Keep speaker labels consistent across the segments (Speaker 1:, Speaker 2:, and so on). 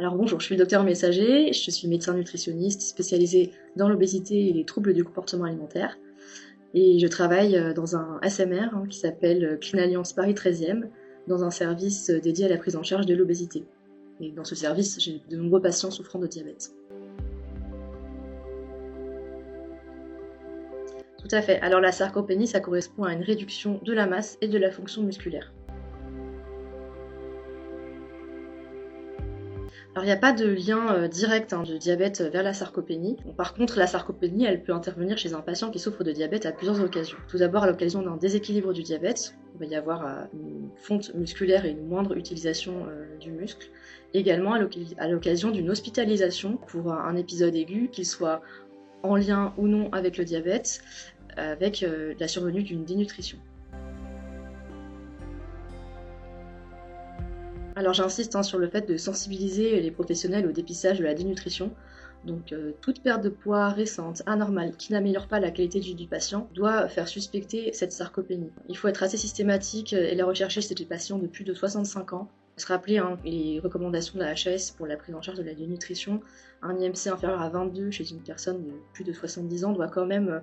Speaker 1: Alors bonjour, je suis le docteur Messager, je suis médecin nutritionniste spécialisé dans l'obésité et les troubles du comportement alimentaire. Et je travaille dans un SMR qui s'appelle Clean Alliance Paris 13e, dans un service dédié à la prise en charge de l'obésité. Et dans ce service, j'ai de nombreux patients souffrant de diabète. Tout à fait. Alors la sarcopénie, ça correspond à une réduction de la masse et de la fonction musculaire. Alors il n'y a pas de lien direct de diabète vers la sarcopénie. Bon, par contre, la sarcopénie, elle peut intervenir chez un patient qui souffre de diabète à plusieurs occasions. Tout d'abord, à l'occasion d'un déséquilibre du diabète, il va y avoir une fonte musculaire et une moindre utilisation du muscle. Également à l'occasion d'une hospitalisation pour un épisode aigu, qu'il soit en lien ou non avec le diabète, avec la survenue d'une dénutrition. Alors j'insiste sur le fait de sensibiliser les professionnels au dépistage de la dénutrition. Donc toute perte de poids récente, anormale, qui n'améliore pas la qualité de vie du patient, doit faire suspecter cette sarcopénie. Il faut être assez systématique et la rechercher chez les patients de plus de 65 ans. Se rappeler les recommandations de la HAS pour la prise en charge de la dénutrition. Un IMC inférieur à 22 chez une personne de plus de 70 ans doit quand même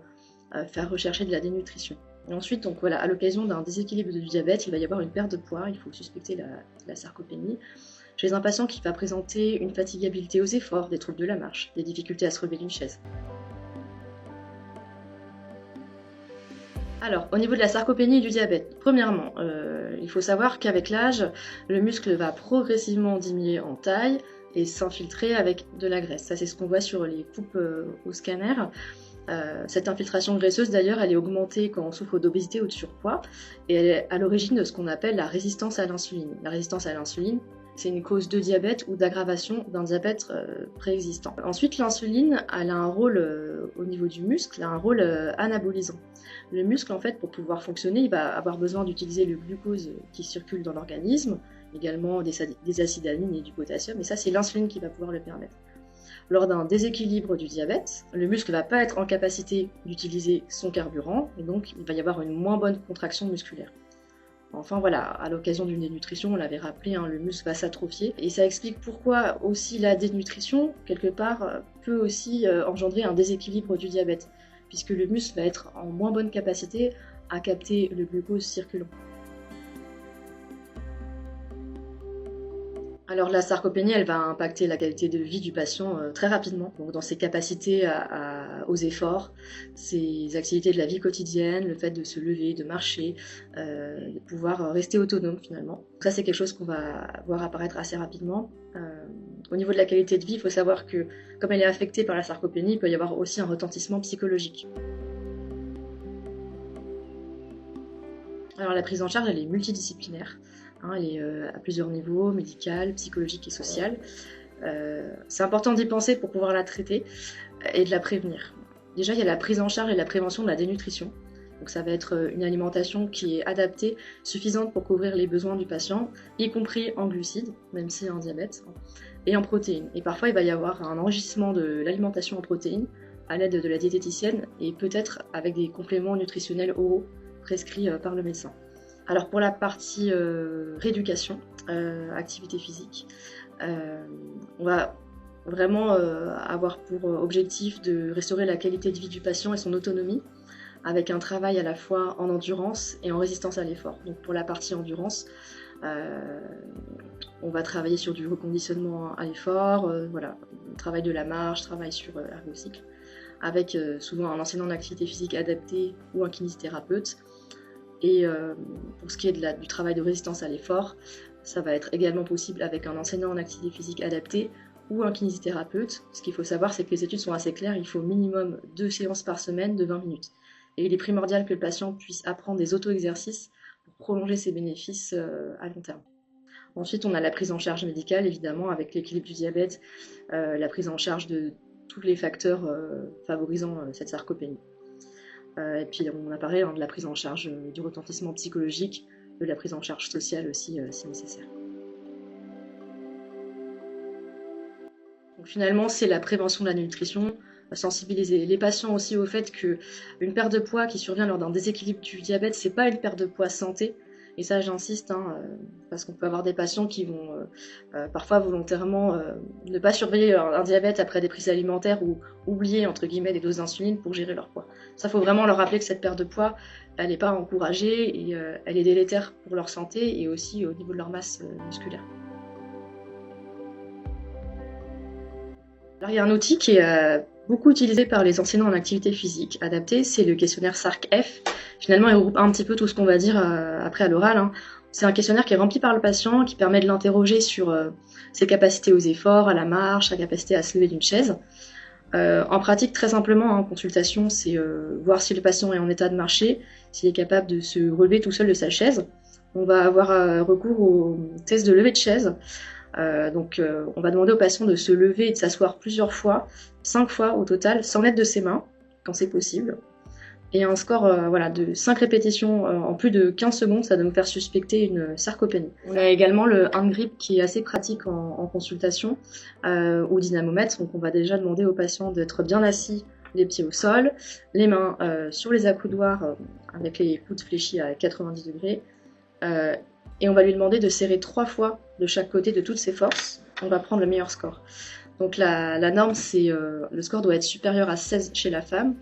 Speaker 1: faire rechercher de la dénutrition. Et ensuite, donc voilà, à l'occasion d'un déséquilibre du diabète, il va y avoir une perte de poids, il faut suspecter la sarcopénie. Chez un patient qui va présenter une fatigabilité aux efforts, des troubles de la marche, des difficultés à se relever d'une chaise. Alors, au niveau de la sarcopénie et du diabète, premièrement, il faut savoir qu'avec l'âge, le muscle va progressivement diminuer en taille et s'infiltrer avec de la graisse. Ça, c'est ce qu'on voit sur les coupes au scanner. Cette infiltration graisseuse, d'ailleurs, elle est augmentée quand on souffre d'obésité ou de surpoids, et elle est à l'origine de ce qu'on appelle la résistance à l'insuline. La résistance à l'insuline, c'est une cause de diabète ou d'aggravation d'un diabète préexistant. Ensuite, l'insuline, elle a un rôle au niveau du muscle, elle a un rôle anabolisant. Le muscle, en fait, pour pouvoir fonctionner, il va avoir besoin d'utiliser le glucose qui circule dans l'organisme, également des acides aminés et du potassium, et ça, c'est l'insuline qui va pouvoir le permettre. Lors d'un déséquilibre du diabète, le muscle ne va pas être en capacité d'utiliser son carburant, et donc il va y avoir une moins bonne contraction musculaire. Enfin voilà, à l'occasion d'une dénutrition, on l'avait rappelé, le muscle va s'atrophier, et ça explique pourquoi aussi la dénutrition, quelque part, peut aussi engendrer un déséquilibre du diabète, puisque le muscle va être en moins bonne capacité à capter le glucose circulant. Alors la sarcopénie, elle va impacter la qualité de vie du patient très rapidement, donc dans ses capacités aux efforts, ses activités de la vie quotidienne, le fait de se lever, de marcher, de pouvoir rester autonome finalement. Ça, c'est quelque chose qu'on va voir apparaître assez rapidement. Au niveau de la qualité de vie, il faut savoir que comme elle est affectée par la sarcopénie, il peut y avoir aussi un retentissement psychologique. Alors la prise en charge, elle est multidisciplinaire. Elle est à plusieurs niveaux, médical, psychologique et social. C'est important d'y penser pour pouvoir la traiter et de la prévenir. Déjà, il y a la prise en charge et la prévention de la dénutrition. Donc ça va être une alimentation qui est adaptée, suffisante pour couvrir les besoins du patient, y compris en glucides, même s'il y a un diabète, et en protéines. Et parfois, il va y avoir un enrichissement de l'alimentation en protéines à l'aide de la diététicienne et peut-être avec des compléments nutritionnels oraux prescrits par le médecin. Alors pour la partie rééducation, activité physique, on va vraiment avoir pour objectif de restaurer la qualité de vie du patient et son autonomie avec un travail à la fois en endurance et en résistance à l'effort. Donc pour la partie endurance, on va travailler sur du reconditionnement à l'effort, voilà, travail de la marche, travail sur l'ergocycle, avec souvent un enseignant d'activité physique adapté ou un kinésithérapeute. Et pour ce qui est du travail de résistance à l'effort, ça va être également possible avec un enseignant en activité physique adapté ou un kinésithérapeute. Ce qu'il faut savoir, c'est que les études sont assez claires, il faut au minimum 2 séances par semaine de 20 minutes. Et il est primordial que le patient puisse apprendre des auto-exercices pour prolonger ses bénéfices à long terme. Ensuite, on a la prise en charge médicale, évidemment, avec l'équilibre du diabète, la prise en charge de tous les facteurs favorisant cette sarcopénie. Et puis on a parlé de la prise en charge du retentissement psychologique, de la prise en charge sociale aussi si nécessaire. Donc finalement, c'est la prévention de la nutrition, sensibiliser les patients aussi au fait qu'une perte de poids qui survient lors d'un déséquilibre du diabète, c'est pas une perte de poids santé, Et ça, j'insiste, hein, parce qu'on peut avoir des patients qui vont parfois volontairement ne pas surveiller un diabète après des prises alimentaires ou oublier, entre guillemets, des doses d'insuline pour gérer leur poids. Ça, faut vraiment leur rappeler que cette perte de poids, elle n'est pas encouragée et elle est délétère pour leur santé et aussi au niveau de leur masse musculaire. Alors, il y a un outil qui est beaucoup utilisé par les enseignants en activité physique adaptée, c'est le questionnaire SARC-F. Finalement, il regroupe un petit peu tout ce qu'on va dire après à l'oral, hein. C'est un questionnaire qui est rempli par le patient, qui permet de l'interroger sur ses capacités aux efforts, à la marche, sa capacité à se lever d'une chaise. En pratique, très simplement, en consultation, c'est voir si le patient est en état de marcher, s'il est capable de se relever tout seul de sa chaise. On va avoir recours au test de levée de chaise. On va demander au patient de se lever et de s'asseoir plusieurs fois, 5 fois au total, sans l'aide de ses mains, quand c'est possible. Et un score de 5 répétitions en plus de 15 secondes, ça doit nous faire suspecter une sarcopénie. On a également le hand grip qui est assez pratique en consultation, ou dynamomètre. Donc on va déjà demander au patient d'être bien assis, les pieds au sol, les mains sur les accoudoirs avec les coudes fléchis à 90 degrés. Et on va lui demander de serrer 3 fois de chaque côté de toutes ses forces. On va prendre le meilleur score. Donc la norme, c'est le score doit être supérieur à 16 chez la femme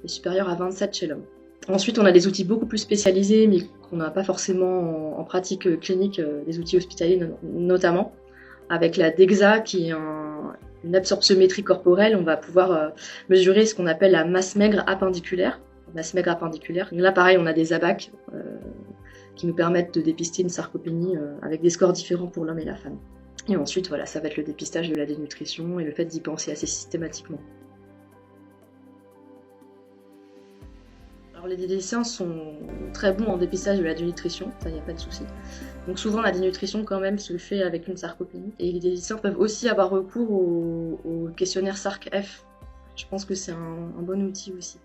Speaker 1: et supérieur à 27 chez l'homme. Ensuite, on a des outils beaucoup plus spécialisés, mais qu'on n'a pas forcément en pratique clinique, des outils hospitaliers notamment, avec la DEXA qui est une absorptiométrie corporelle. On va pouvoir mesurer ce qu'on appelle la masse maigre appendiculaire. Masse maigre appendiculaire. Et là, pareil, on a des abacs qui nous permettent de dépister une sarcopénie avec des scores différents pour l'homme et la femme. Et ensuite, voilà, ça va être le dépistage de la dénutrition et le fait d'y penser assez systématiquement. Alors les diététiciens sont très bons en dépistage de la dénutrition, ça y a pas de souci. Donc souvent la dénutrition quand même se fait avec une sarcopénie. Et les diététiciens peuvent aussi avoir recours au questionnaire SARC-F. Je pense que c'est un bon outil aussi.